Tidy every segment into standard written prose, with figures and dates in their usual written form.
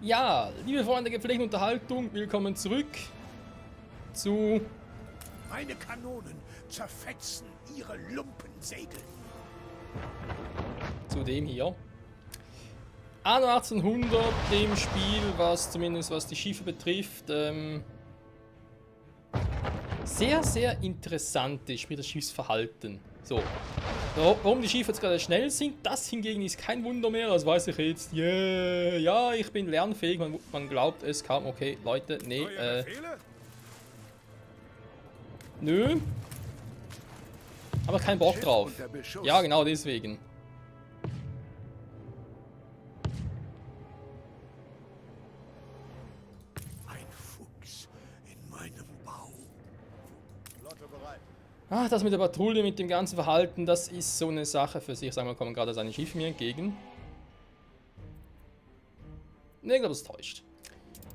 Ja, liebe Freunde der gepflegten Unterhaltung, willkommen zurück zu... Meine Kanonen zerfetzen ihre Lumpensegel. Zu dem hier. Anno 1800, dem Spiel, was zumindest was die Schiffe betrifft, sehr, sehr interessant ist, sprich das Schiffsverhalten. So. Warum die Schiffe jetzt gerade schnell sind, das hingegen ist kein Wunder mehr, das weiß ich jetzt. Yeah, ja, ich bin lernfähig, man glaubt es kaum. Okay, Leute, nee, nö. Aber kein Bock drauf. Ja, genau deswegen. Ein Fuchs in meinem Bau. Flotte bereit. Ah, das mit der Patrouille, mit dem ganzen Verhalten, das ist so eine Sache für sich. Sagen wir, kommen gerade seine Schiffe mir entgegen. Ne, ich glaube, das täuscht.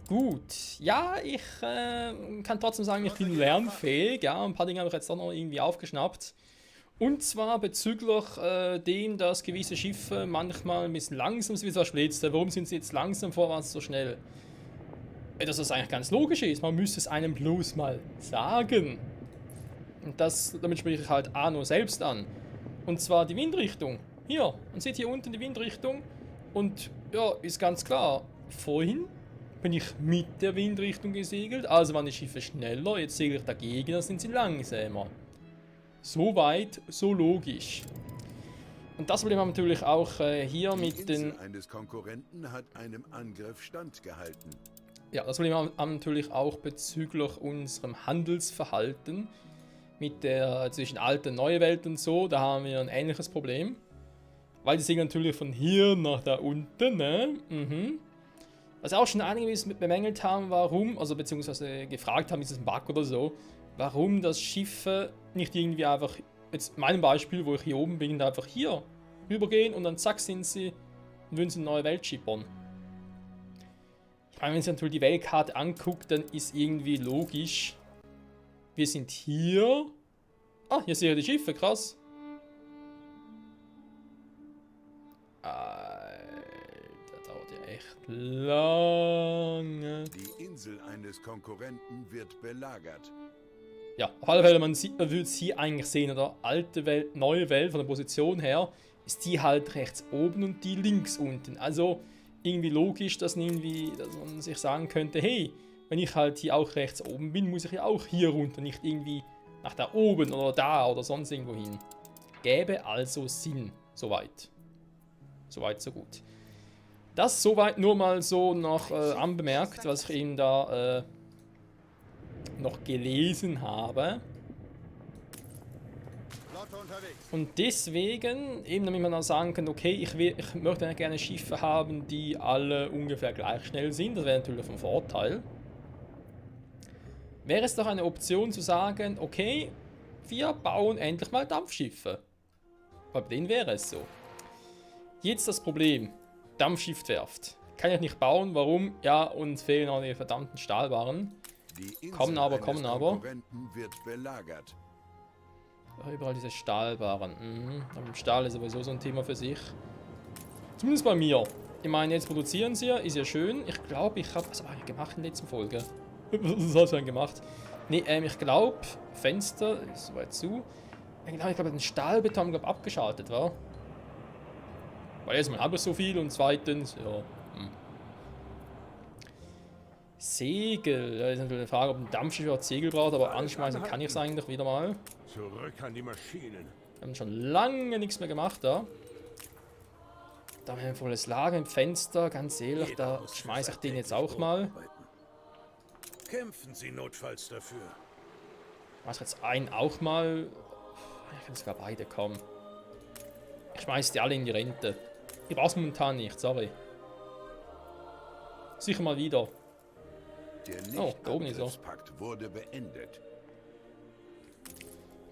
Gut, ja, ich kann trotzdem sagen, ich bin lernfähig. Ja, ein paar Dinge habe ich jetzt auch noch irgendwie aufgeschnappt. Und zwar bezüglich dem, dass gewisse Schiffe manchmal ein bisschen langsam sind, wie zum Beispiel jetzt. Warum sind sie jetzt langsam, vorwärts so schnell? Dass das eigentlich ganz logisch ist. Man müsste es einem bloß mal sagen. Und damit spreche ich halt Anno selbst an. Und zwar die Windrichtung. Hier, man sieht hier unten die Windrichtung. Und ja, ist ganz klar, vorhin bin ich mit der Windrichtung gesegelt, also waren die Schiffe schneller, jetzt segle ich dagegen, dann sind sie langsamer. So weit, so logisch. Und das Problem haben wir natürlich auch hier mit den... eines Konkurrenten hat einem Angriff standgehalten. Ja, das Problem haben wir natürlich auch bezüglich unserem Handelsverhalten mit der zwischen alte und neue Welt und so, da haben wir ein ähnliches Problem. Weil die segeln natürlich von hier nach da unten, ne? Mhm. Was auch schon einige bemängelt haben, warum, also beziehungsweise gefragt haben, ist es ein Bug oder so, warum das Schiffe nicht irgendwie einfach, jetzt in meinem Beispiel, wo ich hier oben bin, einfach hier rübergehen und dann zack sind sie und würden sie eine neue Welt schippern. Ich meine, wenn sie natürlich die Weltkarte anguckt, dann ist irgendwie logisch, wir sind hier. Ah, hier sehe ich die Schiffe, krass. Das dauert ja echt lange. Die Insel eines Konkurrenten wird belagert. Ja, auf alle Fälle, man würde sie eigentlich sehen, oder? Alte Welt, neue Welt, von der Position her, ist die halt rechts oben und die links unten. Also irgendwie logisch, dass man sich sagen könnte, hey, wenn ich halt hier auch rechts oben bin, muss ich ja auch hier runter, nicht irgendwie nach da oben oder da oder sonst irgendwo hin. Gäbe also Sinn, soweit. Soweit, so gut. Das soweit nur mal so noch anbemerkt, was ich eben da noch gelesen habe. Und deswegen, eben damit man dann sagen kann, okay, ich möchte gerne Schiffe haben, die alle ungefähr gleich schnell sind. Das wäre natürlich von Vorteil. Wäre es doch eine Option zu sagen, okay, wir bauen endlich mal Dampfschiffe. Bei denen wäre es so. Jetzt das Problem, Dampfschiffwerft. Kann ich nicht bauen, warum? Ja, uns fehlen auch die verdammten Stahlbarren. Kommen aber. Wird belagert. Ach, überall diese Stahlbarren. Aber Stahl ist sowieso so ein Thema für sich. Zumindest bei mir. Ich meine, jetzt produzieren sie ja, ist ja schön. Ich glaube, ich habe... Was habe ich gemacht in der letzten Folge? Was hast du denn gemacht? Ne, ich glaube, Fenster ist soweit zu. Ich glaube, den Stahlbeton abgeschaltet war. Weil erstmal habe ich so viel und zweitens, ja. Segel, da ist natürlich eine Frage, ob ein Dampfschiff auch Segel braucht, aber anschmeißen kann ich es eigentlich wieder mal. Zurück an die Maschinen. Wir haben schon lange nichts mehr gemacht da. Da haben wir ein volles Lager im Fenster, ganz ehrlich, da schmeiße ich den jetzt auch mal. Kämpfen Sie notfalls dafür. Ich schmeiße jetzt einen auch mal. Ich kann sogar beide kommen. Ich schmeiße die alle in die Rente. Ich brauche es momentan nicht, sorry. Sicher mal wieder. Der da oben ist er. Nicht-Angriffspakt wurde beendet.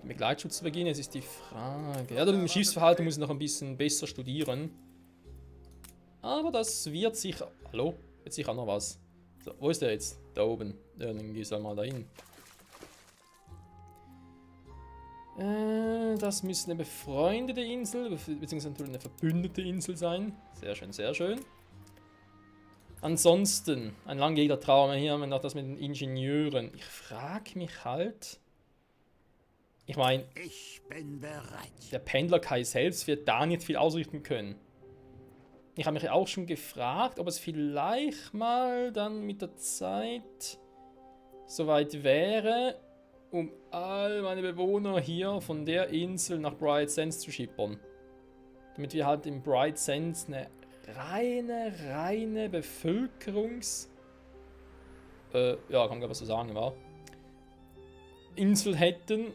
Begleitschutz zu beginnen, es ist die Frage. Ja, das Schiffsverhalten muss ich noch ein bisschen besser studieren. Aber das wird sicher... Hallo? Wird sicher noch was. So, wo ist der jetzt? Da oben. Ja, dann gehst du mal dahin. Das müsste eine befreundete Insel, beziehungsweise eine verbündete Insel sein. Sehr schön, sehr schön. Ansonsten, ein langjähriger Traum, hier haben wir noch das mit den Ingenieuren. Ich frage mich halt, ich meine, Ich bin bereit. der Pendlerkai selbst wird da nicht viel ausrichten können. Ich habe mich auch schon gefragt, ob es vielleicht mal dann mit der Zeit soweit wäre, um all meine Bewohner hier von der Insel nach Bright Sands zu schippern. Damit wir halt in Bright Sands eine reine Bevölkerungs... ja, kann man was so sagen, war. Insel hätten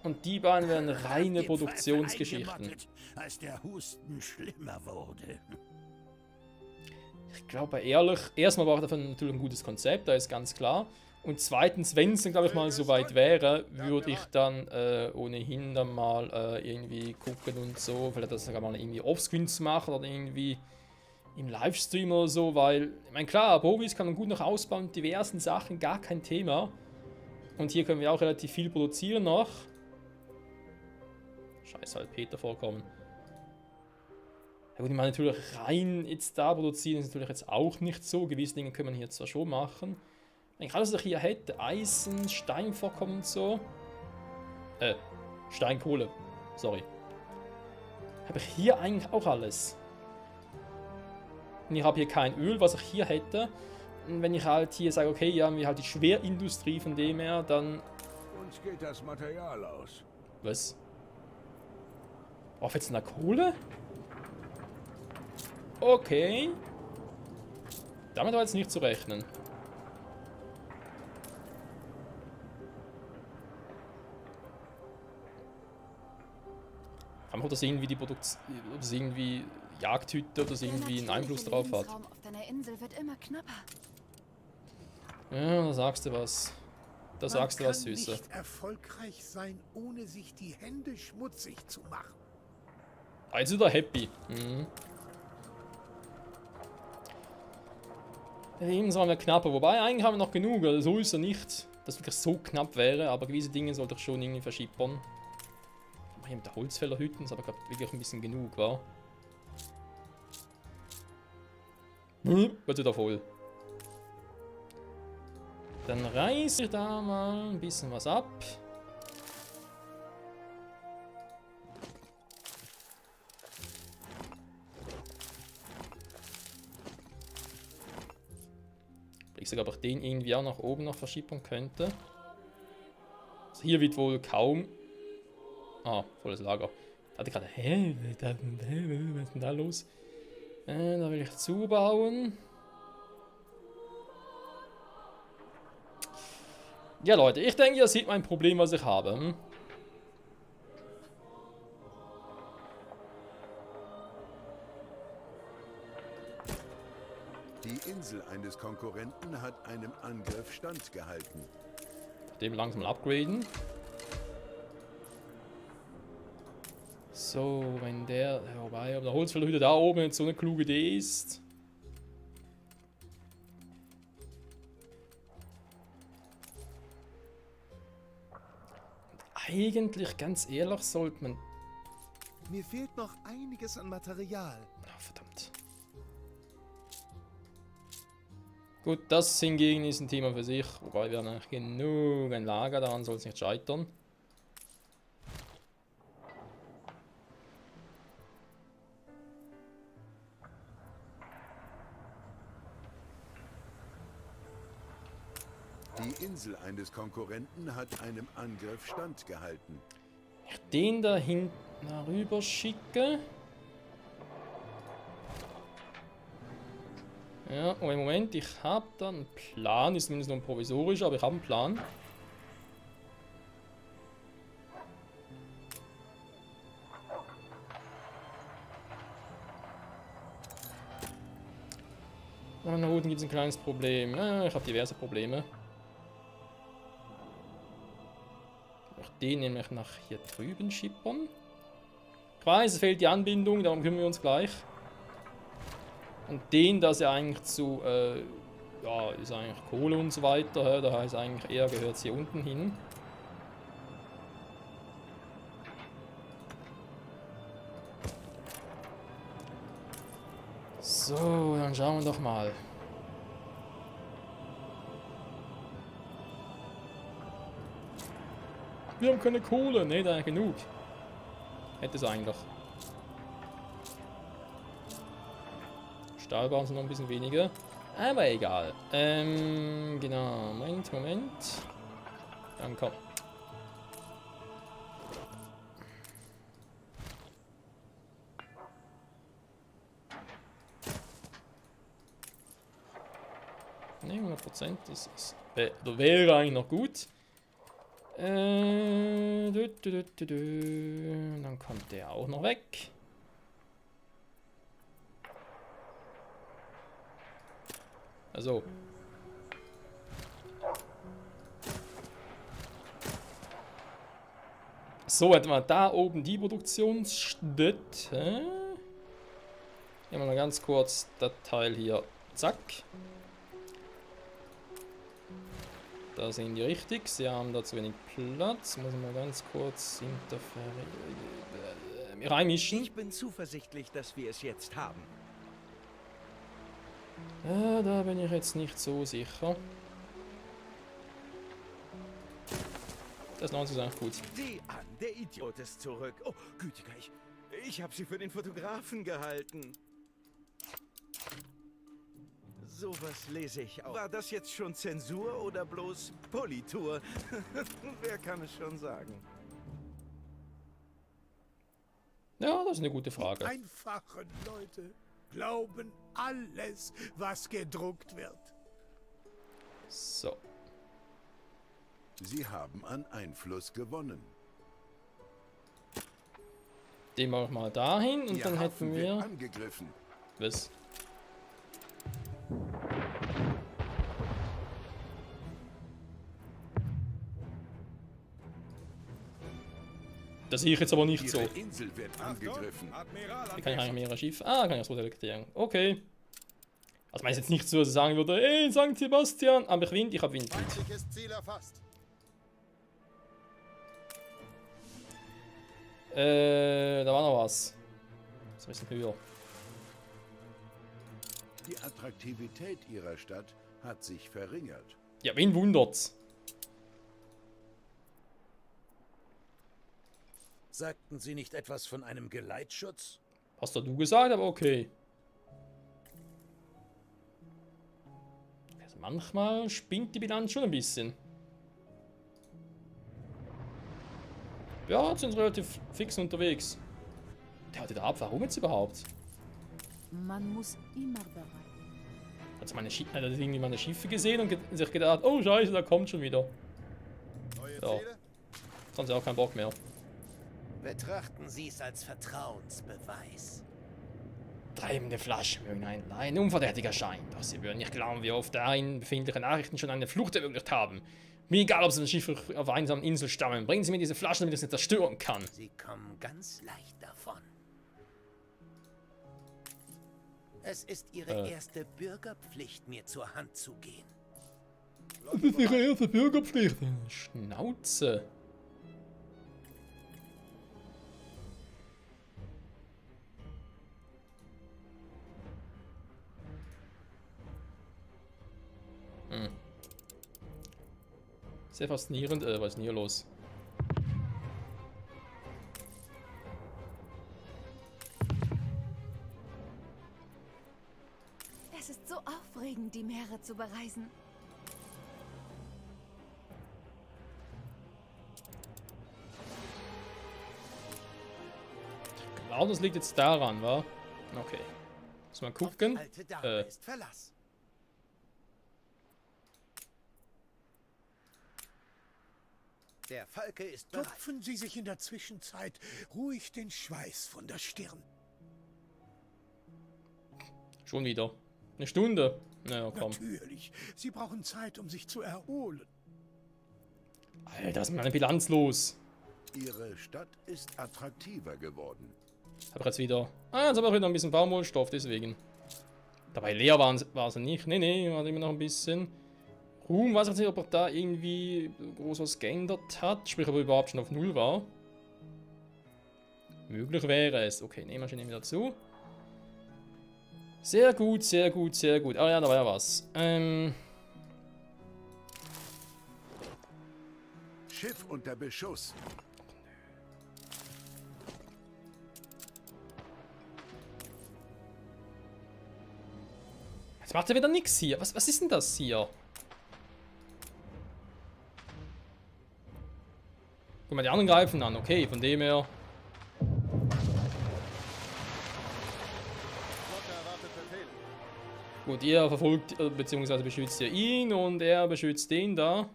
und die beiden wären reine Den Produktionsgeschichten. Pfeife eingemottet, als der Husten schlimmer wurde. Ich glaube ehrlich, erstmal braucht er dafür natürlich ein gutes Konzept, da ist ganz klar. Und zweitens, wenn es dann glaube ich mal so weit wäre, würde ich dann ohnehin dann mal irgendwie gucken und so, vielleicht das sogar mal irgendwie offscreen zu machen oder irgendwie im Livestream oder so, weil, ich meine klar, Profis kann man gut noch ausbauen, diversen Sachen, gar kein Thema. Und hier können wir auch relativ viel produzieren noch. Scheiße, halt Peter vorkommen. Ja gut, ich meine natürlich rein jetzt da produzieren ist natürlich jetzt auch nicht so. Gewisse Dinge können wir hier zwar schon machen. Eigentlich alles, was ich hier hätte, Eisen, Steinvorkommen und so. Steinkohle, sorry. Habe ich hier eigentlich auch alles. Und ich habe hier kein Öl, was ich hier hätte. Und wenn ich halt hier sage, okay, hier haben wir halt die Schwerindustrie von dem her, dann... Uns geht das Material aus. Was? Braucht jetzt eine Kohle? Okay. Damit war jetzt nicht zu rechnen. Einfach, ob das irgendwie die Produktion, ob das irgendwie Jagdhütte oder das irgendwie einen Einfluss drauf hat. Lebensraum auf deiner Insel wird immer knapper. Ja, da sagst du was. Da sagst du was, Süße. Man kann nicht erfolgreich sein, ohne sich die Hände schmutzig zu machen. Jetzt ist er happy. Mhm. Der Lebensraum wäre knapper. Wobei, eigentlich haben wir noch genug. Also so ist er nicht, dass es wirklich so knapp wäre. Aber gewisse Dinge sollte ich schon irgendwie verschippern. Hier mit der Holzfällerhütten ist aber glaub, wirklich ein bisschen genug, wa? Wird wieder voll. Dann reiße ich da mal ein bisschen was ab. Ich sage, ob ich den irgendwie auch nach oben noch verschieben könnte. Also hier wird wohl kaum... Ah, volles Lager. Da hatte ich gerade... Hä? Was ist denn da los? Da will ich zubauen. Ja, Leute, ich denke, ihr seht mein Problem, was ich habe. Hm? Die Insel eines Konkurrenten hat einem Angriff standgehalten. Dem langsam mal upgraden. So, wenn der... Wobei, ob der Holzfällerhütte da oben jetzt so eine kluge Idee ist. Eigentlich, ganz ehrlich, sollte man... Mir fehlt noch einiges an Material. Oh, verdammt. Gut, das hingegen ist ein Thema für sich. Wobei wir haben eigentlich genug ein Lager, daran soll es nicht scheitern. Die Insel eines Konkurrenten hat einem Angriff standgehalten. Ich den da hinten rüber schicke. Ja, oh, im Moment, ich habe da einen Plan, ist zumindest noch ein provisorischer, aber ich habe einen Plan. An der Routen gibt es ein kleines Problem. Ja, ich habe diverse Probleme. Den nämlich nach hier drüben schippern. Ich weiß, es fehlt die Anbindung, darum kümmern wir uns gleich. Und den, das ja eigentlich zu, ja, ist eigentlich Kohle und so weiter, da heißt eigentlich eher, gehört es hier unten hin. So, dann schauen wir doch mal. Wir haben keine Kohle. Ne, da genug. Hätte es eigentlich. Stahlbahn sind noch ein bisschen weniger. Aber egal. Genau. Moment. Dann komm. Ne, 100%. Das ist, wäre eigentlich noch gut. Dann kommt der auch noch weg. Also. So, etwa da oben die Produktionsstätte. Nehmen wir mal ganz kurz das Teil hier. Zack. Da sind die richtig. Sie haben da zu wenig Platz. Muss ich mal ganz kurz reinmischen. Ich bin zuversichtlich, dass wir es jetzt haben. Ja, da bin ich jetzt nicht so sicher. Das 90 ist eigentlich gut. Sieh an, der Idiot ist zurück. Oh, gütiger, ich habe sie für den Fotografen gehalten. Sowas lese ich auch. War das jetzt schon Zensur oder bloß Politur? Wer kann es schon sagen? Ja, das ist eine gute Frage. Die einfachen Leute glauben alles, was gedruckt wird. So. Sie haben an Einfluss gewonnen. Den mache ich mal dahin und Ihr dann Hafen hätten wird wir. angegriffen. Was? Das sehe ich jetzt aber nicht so. Ihre Insel wird angegriffen. Wie kann ich eigentlich mehrere Schiffe? Ah, kann ich das so selektieren. Okay. Also meinst jetzt nicht so, dass ich sagen würde, ey, St. Sebastian, aber ich habe Wind. Feindliches Ziel erfasst. Da war noch was. Das ist ein bisschen höher. Die Attraktivität ihrer Stadt hat sich verringert. Ja, wen wundert's? Sagten Sie nicht etwas von einem Geleitschutz? Hast doch du gesagt, aber okay. Also manchmal spinnt die Bilanz schon ein bisschen. Ja, jetzt sind sie relativ fix unterwegs. Der hatte da ab, warum jetzt überhaupt? Man muss immer bereit. Hat irgendwie meine Schiffe gesehen und sich gedacht, oh scheiße, da kommt schon wieder. Neue Ja. Ziele? Jetzt haben sie auch keinen Bock mehr. Betrachten Sie es als Vertrauensbeweis. Treibende Flaschen mögen ein unverdächtiger Schein, doch sie würden nicht glauben, wie oft darin befindliche Nachrichten schon eine Flucht ermöglicht haben. Mir egal, ob sie ein Schiff auf einer einsamen Insel stammen, bringen Sie mir diese Flaschen, damit ich sie zerstören kann. Sie kommen ganz leicht davon. Es ist Ihre erste Bürgerpflicht, mir zur Hand zu gehen. Das ist ihre erste Bürgerpflicht. Schnauze. Sehr faszinierend. Was ist denn hier los? Es ist so aufregend, die Meere zu bereisen. Genau, das liegt jetzt daran, wa? Okay. Muss mal gucken. Alte Dame ist Verlass. Der Falke ist bereit. Tupfen Sie sich in der Zwischenzeit ruhig den Schweiß von der Stirn. Schon wieder. Eine Stunde. Naja, komm. Natürlich. Sie brauchen Zeit, um sich zu erholen. Alter, ist meine Bilanz los. Ihre Stadt ist attraktiver geworden. Hab ich jetzt wieder. Ah, jetzt habe ich wieder ein bisschen Baumwollstoff, deswegen. Dabei leer war sie nicht. Nee, war immer noch ein bisschen. Ruhm, weiß ich nicht, ob er da irgendwie groß was geändert hat. Sprich, ob er überhaupt schon auf 0 war. Möglich wäre es. Okay, nehmen wir schon wieder zu. Sehr gut, sehr gut, sehr gut. Ah ja, da war ja was. Schiff unter Beschuss. Jetzt macht er wieder nichts hier. Was ist denn das hier? Guck mal, die anderen greifen an. Okay, von dem her. Gut, ihr verfolgt bzw. beschützt ihr ihn und er beschützt den da.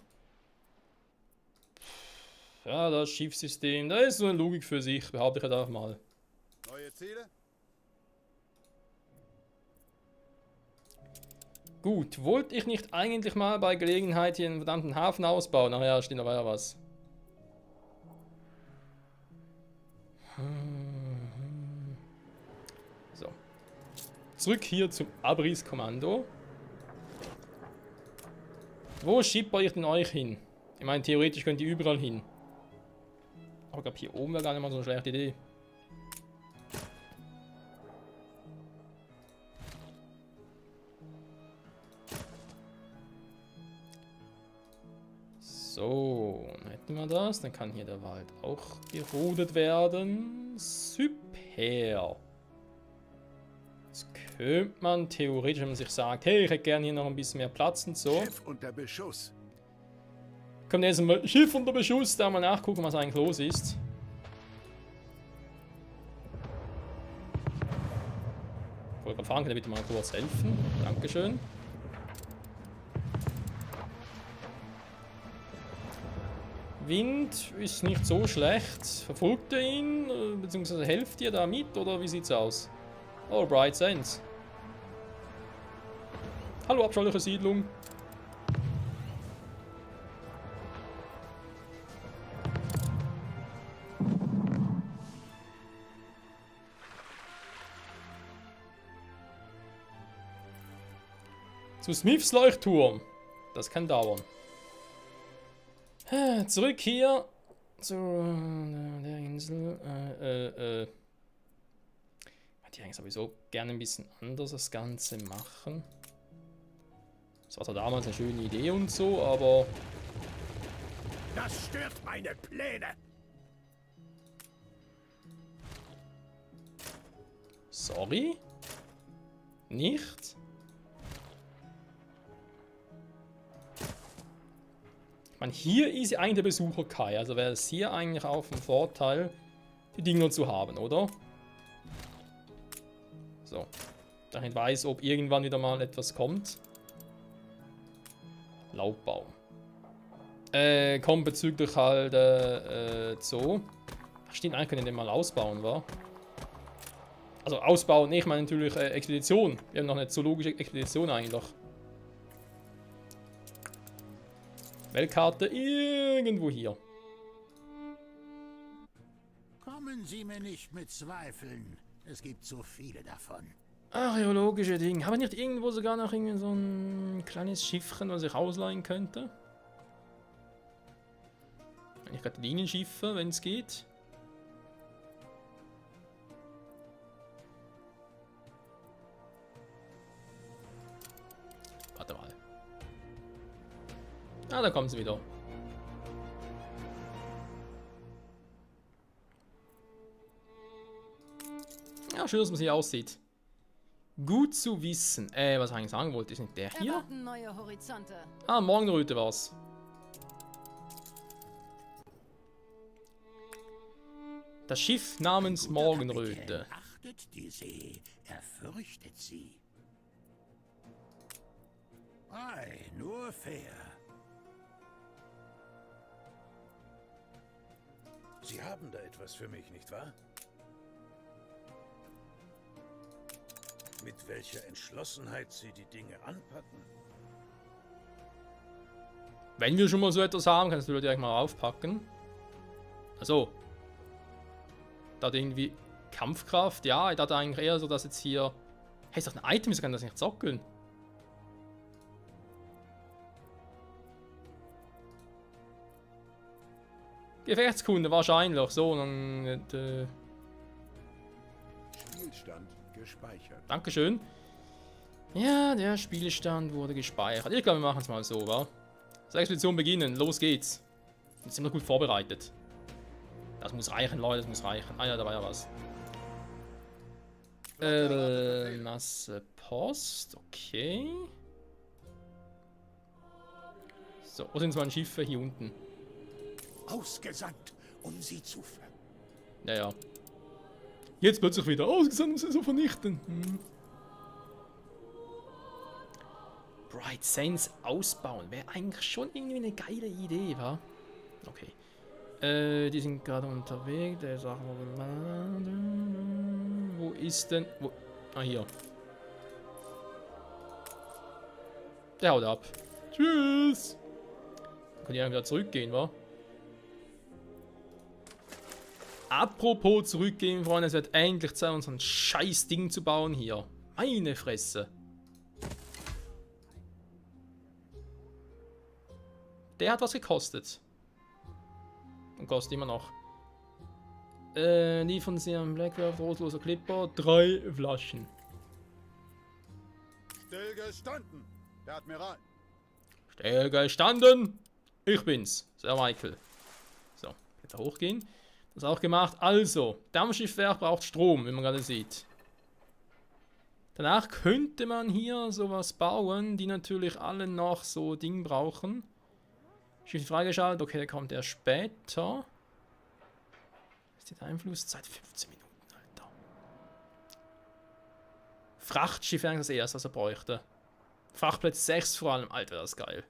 Ja, das Schiffssystem, da ist so eine Logik für sich, behaupte ich halt einfach mal. Neue Ziele? Gut, wollte ich nicht eigentlich mal bei Gelegenheit hier einen verdammten Hafen ausbauen? Ach ja, steht da ja was. So. Zurück hier zum Abriss-Kommando. Wo schipper ich denn euch hin? Ich meine, theoretisch könnt ihr überall hin. Aber ich glaube, hier oben wäre gar nicht mal so eine schlechte Idee. So, dann hätten wir das. Dann kann hier der Wald auch gerodet werden. Super. Jetzt könnte man theoretisch, wenn man sich sagt, hey, ich hätte gerne hier noch ein bisschen mehr Platz und so. Schiff unter Beschuss. Kommt jetzt mal Schiff unter Beschuss, da mal nachgucken, was eigentlich los ist. Volker Fahren, könnt ihr bitte mal kurz helfen? Dankeschön. Wind ist nicht so schlecht. Verfolgt ihr ihn? Beziehungsweise helft ihr da mit? Oder wie sieht's aus? Oh, Bright Sands. Hallo, abscheuliche Siedlung. Zu Smiths Leuchtturm. Das kann dauern. Zurück hier zu der Insel. Hätte ich eigentlich sowieso gerne ein bisschen anders das Ganze machen. Das war zwar damals eine schöne Idee und so, aber... Das stört meine Pläne. Sorry? Nicht? Ich meine, hier ist eigentlich der Besucher Kai, also wäre es hier eigentlich auch ein Vorteil, die Dinger zu haben, oder? So, da ich weiß, ob irgendwann wieder mal etwas kommt. Laubbaum. Kommt bezüglich halt Zoo. Stimmt, eigentlich können wir den mal ausbauen, wa? Also ausbauen, ich meine natürlich Expedition. Wir haben noch eine zoologische Expedition eigentlich noch. Weltkarte irgendwo hier. Kommen Sie mir nicht mit Zweifeln. Es gibt so viele davon. Archäologische Dinge. Habe ich nicht irgendwo sogar noch irgendwie so ein kleines Schiffchen, was ich ausleihen könnte? Eigentlich gerade Linienschiffe, wenn es geht. Warte mal. Ah, da kommt sie wieder. Ja, schön, dass man sie aussieht. Gut zu wissen. Was ich eigentlich sagen wollte, ist nicht der hier? Erwarten neue Horizonte. Ah, Morgenröte war's. Das Schiff namens Guter Morgenröte. Kapitän achtet die See, er fürchtet sie. Ei, nur fair. Sie haben da etwas für mich, nicht wahr? Mit welcher Entschlossenheit Sie die Dinge anpacken. Wenn wir schon mal so etwas haben, kannst du das direkt mal aufpacken. Also. Da hat irgendwie Kampfkraft. Ja, ich dachte eigentlich eher so, dass jetzt hier... Hey, ist doch ein Item, wieso kann das nicht zockeln? Gefechtskunde wahrscheinlich. So, dann... Spielstand gespeichert. Dankeschön. Ja, der Spielstand wurde gespeichert. Ich glaube, wir machen es mal so, wa? So, Expedition beginnen. Los geht's. Jetzt sind wir gut vorbereitet. Das muss reichen, Leute, das muss reichen. Ah ja, da war ja was. Masse Post, okay. So, wo sind so ein Schiffe hier unten? Ausgesandt, um sie zu Ja, ja. Jetzt plötzlich wieder ausgesandt, um sie zu vernichten. Bright Saints ausbauen. Wäre eigentlich schon irgendwie eine geile Idee, wa? Okay. Die sind gerade unterwegs. Der sagt, wo ist denn... Wo? Ah, hier. Der haut ab. Tschüss. Dann kann ich dann wieder zurückgehen, wa? Apropos zurückgehen, Freunde. Es wird endlich Zeit, uns ein scheiß Ding zu bauen hier. Meine Fresse. Der hat was gekostet. Und kostet immer noch. Liefern Sie am Blackwolf rotloser Clipper 3 Flaschen. Stillgestanden, der Admiral. Stillgestanden! Ich bin's, Sir Michael. So, jetzt hochgehen. Das auch gemacht. Also, Dampfschiffwerk braucht Strom, wie man gerade sieht. Danach könnte man hier sowas bauen, die natürlich alle noch so Ding brauchen. Schiff freigeschaltet, okay, der kommt erst später. Ist die Einflusszeit 15 Minuten, Alter. Frachtschiff wäre das erste, was er bräuchte. Frachtplatz 6 vor allem, Alter, das ist geil.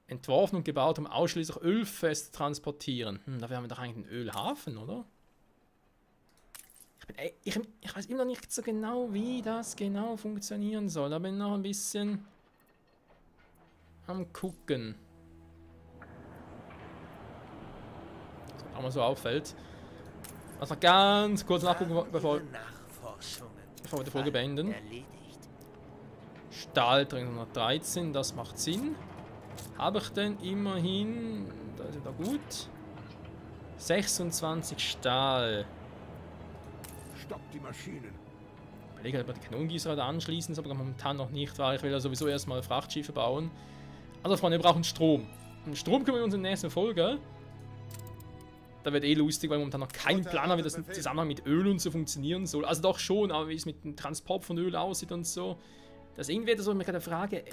Entworfen und gebaut, um ausschließlich Ölfest zu transportieren. Da wären wir doch eigentlich ein Ölhafen, oder? Ich weiß immer noch nicht so genau, wie das genau funktionieren soll. Da bin ich noch ein bisschen am gucken. So, auch mal so auffällt. Also noch ganz kurz nachgucken, bevor wir die Folge beenden. Stahl 313, das macht Sinn. Habe ich denn immerhin, da ist er gut, 26 Stahl. Stoppt die Maschinen. Ich überlege, ob wir die Kanongießer da anschließen, aber momentan noch nicht, weil ich will ja sowieso erstmal Frachtschiffe bauen. Also Freunde, wir brauchen Strom. Und Strom kümmern wir uns in der nächsten Folge. Da wird eh lustig, weil wir momentan noch keinen Plan haben, wie das im Zusammenhang mit Öl und so funktionieren soll. Also doch schon, aber wie es mit dem Transport von Öl aussieht und so. Das ist irgendwie so, mir gerade Frage,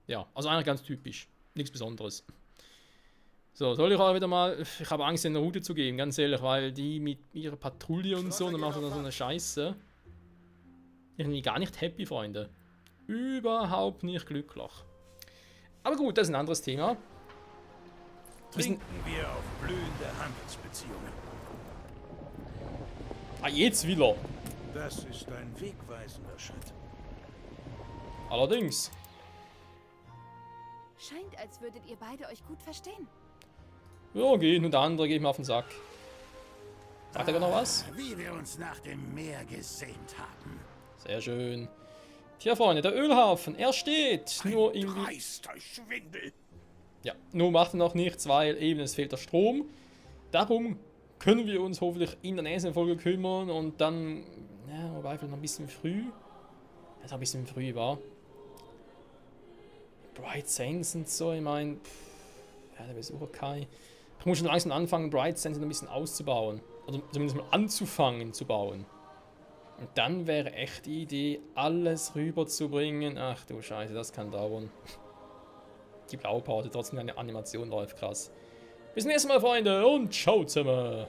ja, also eigentlich ganz typisch. Nichts Besonderes. So, soll ich auch wieder mal... Ich habe Angst, in eine Route zu gehen, ganz ehrlich, weil die mit ihrer Patrouille und so, dann machen sie dann so eine Scheiße. Irgendwie gar nicht happy, Freunde. Überhaupt nicht glücklich. Aber gut, das ist ein anderes Thema. Trinken wir auf blühende Handelsbeziehungen. Ah, jetzt wieder. Das ist ein wegweisender Schritt. Allerdings. Scheint, als würdet ihr beide euch gut verstehen. Ja, geht. Und der andere geht mir auf den Sack. Sagt er noch was? Wie wir uns nach dem Meer gesehnt haben. Sehr schön. Tja, Freunde, der Ölhafen, er steht. Nur irgendwie... Dreister Schwindel. Ja, nur macht er noch nichts, weil eben es fehlt der Strom. Darum können wir uns hoffentlich in der nächsten Folge kümmern und dann... Ja, wobei vielleicht noch ein bisschen früh. Das ist ein bisschen früh, war. Bright Saints und so, ich meine... Ja, der Besucher Kai. Ich muss schon langsam anfangen, Bright Saints ein bisschen auszubauen. Also zumindest mal anzufangen zu bauen. Und dann wäre echt die Idee, alles rüberzubringen. Ach du Scheiße, das kann dauern. Die Blaupause, trotzdem eine Animation läuft krass. Bis zum nächsten Mal, Freunde, und ciao zusammen.